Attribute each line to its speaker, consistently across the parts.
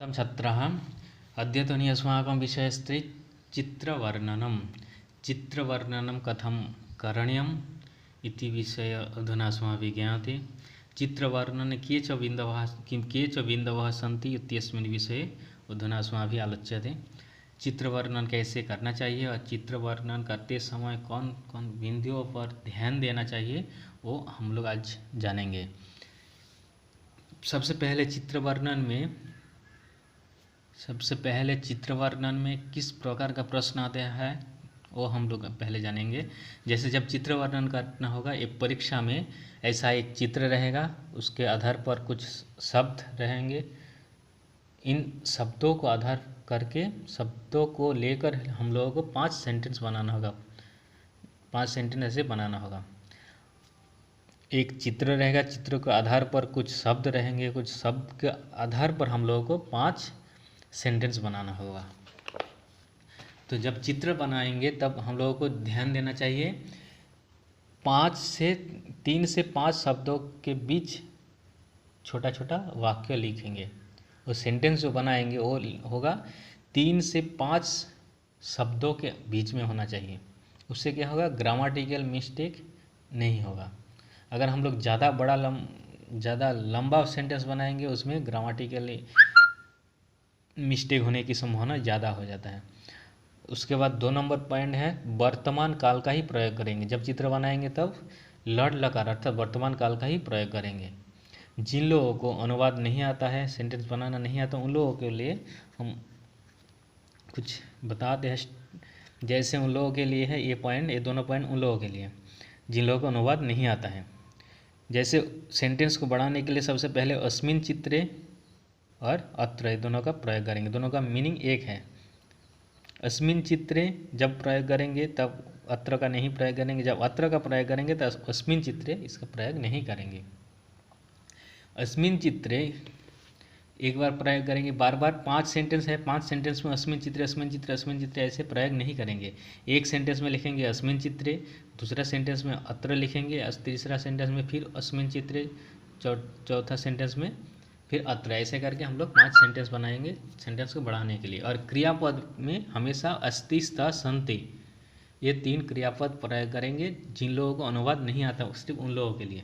Speaker 1: छात्राः अद्यतनीय अस्माकं विषयस्ति चित्रवर्णनं। चित्रवर्णनं कथं करणीयम् इति विषय अधुना अस्माभिः ज्ञायते। चित्रवर्णने के च बिन्दवः सन्ति इत्यस्मिन् विषये अधुना अस्माभिः आलोच्यते। चित्रवर्णन कैसे करना चाहिए और चित्रवर्णन करते समय कौन कौन बिंदुओं पर ध्यान देना चाहिए वो हम लोग आज जानेंगे। सबसे पहले चित्रवर्णन में किस प्रकार का प्रश्न आता है वो हम लोग पहले जानेंगे। जैसे जब चित्रवर्णन करना होगा, एक परीक्षा में ऐसा एक चित्र रहेगा, उसके आधार पर कुछ शब्द रहेंगे। इन शब्दों को आधार करके शब्दों को लेकर हम लोगों को 5 सेंटेंस बनाना होगा। 5 सेंटेंस ऐसे बनाना होगा। एक चित्र रहेगा, चित्र के आधार पर कुछ शब्द रहेंगे, कुछ शब्द के आधार पर हम लोगों को 5 सेंटेंस बनाना होगा। तो जब चित्र बनाएंगे तब हम लोगों को ध्यान देना चाहिए 3 से 5 शब्दों के बीच छोटा छोटा वाक्य लिखेंगे। वो सेंटेंस जो बनाएंगे वो होगा 3 से 5 शब्दों के बीच में होना चाहिए। उससे क्या होगा, ग्रामेटिकल मिस्टेक नहीं होगा। अगर हम लोग ज़्यादा लंबा सेंटेंस बनाएंगे उसमें ग्रामेटिकली मिस्टेक होने की संभावना ज़्यादा हो जाता है। उसके बाद 2 नंबर पॉइंट है, वर्तमान काल का ही प्रयोग करेंगे। जब चित्र बनाएंगे तब लड़ लकार अर्थात वर्तमान काल का ही प्रयोग करेंगे। जिन लोगों को अनुवाद नहीं आता है, सेंटेंस बनाना नहीं आता, उन लोगों के लिए हम कुछ बताते हैं। जैसे उन लोगों के लिए है ये दोनों पॉइंट उन लोगों के लिए जिन लोगों को अनुवाद नहीं आता है। जैसे सेंटेंस को बढ़ाने के लिए सबसे पहले अस्मिन् चित्रे और अत्र ये दोनों का प्रयोग करेंगे। दोनों का मीनिंग एक है। अस्मिन् चित्रे जब प्रयोग करेंगे तब अत्र का नहीं प्रयोग करेंगे, जब अत्र का प्रयोग करेंगे तब अस्मिन् चित्रे इसका प्रयोग नहीं करेंगे। अस्मिन् चित्रे एक बार प्रयोग करेंगे, बार बार 5 सेंटेंस है, 5 सेंटेंस में अस्मिन् चित्रे ऐसे प्रयोग नहीं करेंगे। एक सेंटेंस में लिखेंगे अस्मिन् चित्रे, दूसरा सेंटेंस में अत्र लिखेंगे, तीसरा सेंटेंस में फिर अस्मिन् चित्रे, चौथा सेंटेंस में फिर अत्र। ऐसे करके हम लोग 5 सेंटेंस बनाएंगे सेंटेंस को बढ़ाने के लिए। और क्रियापद में हमेशा अस्ति स्त सन्ति ये 3 क्रियापद प्रयोग करेंगे। जिन लोगों को अनुवाद नहीं आता सिर्फ उन लोगों के लिए।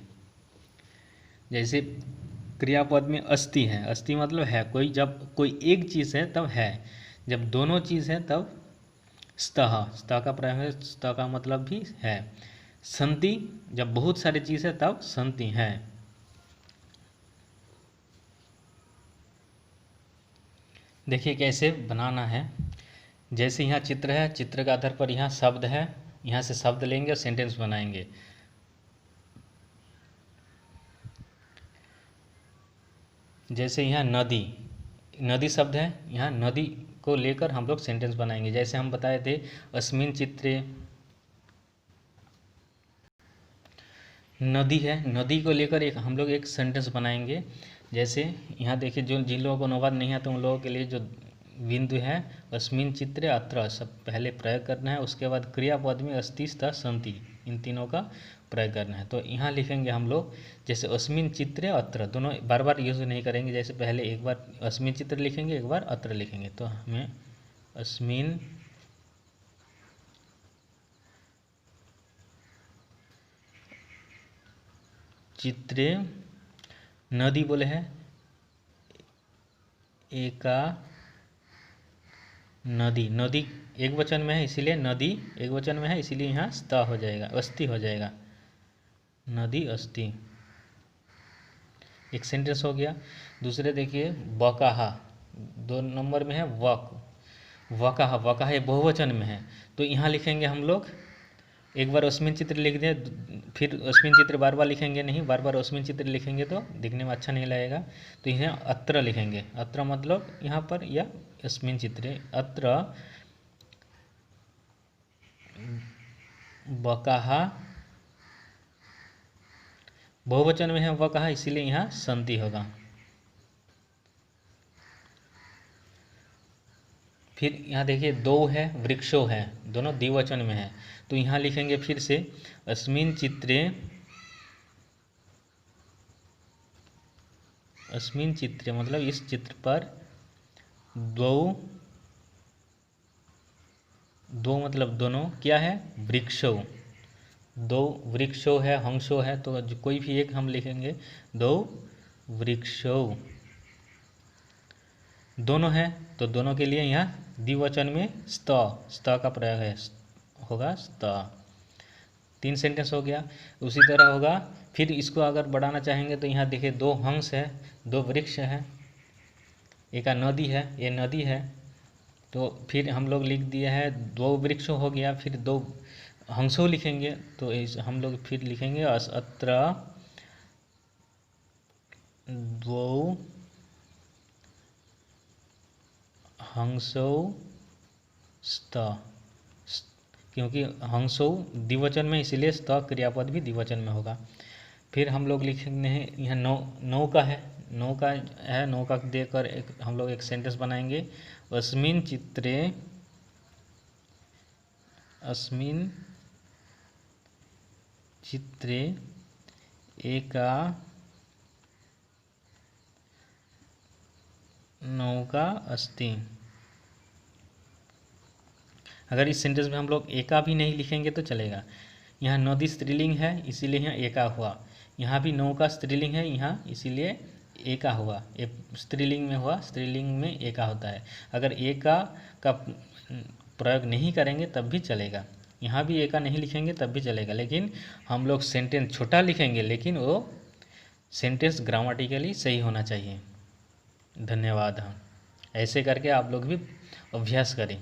Speaker 1: जैसे क्रियापद में अस्ति है, अस्ति मतलब है, जब कोई एक चीज़ है तब है, जब दोनों चीज़ है तब स्तः का प्रयोग है, स्तः का मतलब भी है। सन्ति जब बहुत सारी चीज़ है तब सन्ति है। देखिए कैसे बनाना है। जैसे यहाँ चित्र है, चित्र के आधार पर यहाँ शब्द है, यहाँ से शब्द लेंगे और सेंटेंस बनाएंगे। जैसे यहाँ नदी शब्द है, यहाँ नदी को लेकर हम लोग सेंटेंस बनाएंगे। जैसे हम बताए थे अस्मिन् चित्रे नदी है, नदी को लेकर हम लोग एक सेंटेंस बनाएंगे। जैसे यहाँ देखिए जिन लोगों को अनुवाद नहीं आता उन लोगों के लिए जो बिंदु है अस्मिन् चित्रे अत्र सब पहले प्रयोग करना है। उसके बाद क्रियापद में अस्ति स्त सन्ति इन तीनों का प्रयोग करना है। तो यहाँ लिखेंगे हम लोग जैसे अस्मिन् चित्रे अत्र, दोनों बार बार यूज नहीं करेंगे। जैसे पहले एक बार अस्मिन् चित्र लिखेंगे, एक बार अत्र लिखेंगे। तो हमें अस्मिन् चित्रे नदी बोले हैं, एका नदी एक वचन में है इसीलिए नदी एक वचन में है, इसीलिए यहाँ स्त हो जाएगा, अस्ति हो जाएगा, नदी अस्ति। एक सेंटेंस हो गया। दूसरे देखिए वकाहा, 2 नंबर में है वकाहा ये बहुवचन में है। तो यहाँ लिखेंगे हम लोग एक बार अस्मिन् चित्र लिख दें, फिर अस्मिन् चित्र बार बार लिखेंगे नहीं, बार बार अस्मिन् चित्र लिखेंगे तो दिखने में अच्छा नहीं लगेगा। तो यहाँ अत्र लिखेंगे, अत्र मतलब यहाँ पर या अस्मिन् चित्रे अत्र वकाहा, बहुवचन में है वकाहा इसीलिए यहाँ सन्ति होगा। फिर यहाँ देखिए 2 है, वृक्षो है, दोनों द्विवचन में है। तो यहाँ लिखेंगे फिर से अस्मिन् चित्रे मतलब इस चित्र पर द्वौ, दो मतलब दोनों, क्या है, वृक्षौ, दो वृक्षो है, हंसो है, तो कोई भी एक हम लिखेंगे, दो वृक्षो। दोनों है तो दोनों के लिए यहाँ द्विवचन में स्त का प्रयोग है, होगा स्त। 3 सेंटेंस हो गया। उसी तरह होगा, फिर इसको अगर बढ़ाना चाहेंगे तो यहाँ देखिए 2 हंस है, 2 वृक्ष है, एक नदी है, ये नदी है, तो फिर हम लोग लिख दिए है 2 वृक्ष हो गया, फिर 2 हंसों लिखेंगे, तो इस हम लोग फिर लिखेंगे अत्र द्वौ हंसौ स्त, क्योंकि हंसौ द्विवचन में, इसीलिए स्त क्रियापद भी द्विवचन में होगा। फिर हम लोग लिखेंगे हैं यहाँ नौका है, नौका है, नौका देकर एक हम लोग एक सेंटेंस बनाएंगे, अस्मिन् चित्रे, अस्मिन् चित्रे एका नौका अस्ति। अगर इस सेंटेंस में हम लोग एका भी नहीं लिखेंगे तो चलेगा। यहाँ नदी स्त्रीलिंग है, इसीलिए यहाँ एका हुआ। यहाँ भी नौका स्त्रीलिंग है, यहाँ इसीलिए एका हुआ। एक स्त्रीलिंग में हुआ, स्त्रीलिंग में एका होता है। अगर एका का प्रयोग नहीं करेंगे तब भी चलेगा। यहाँ भी एका नहीं लिखेंगे तब भी चलेगा, लेकिन हम लोग सेंटेंस छोटा लिखेंगे, लेकिन वो सेंटेंस ग्रामेटिकली सही होना चाहिए। धन्यवाद। हाँ, ऐसे करके आप लोग भी अभ्यास करें।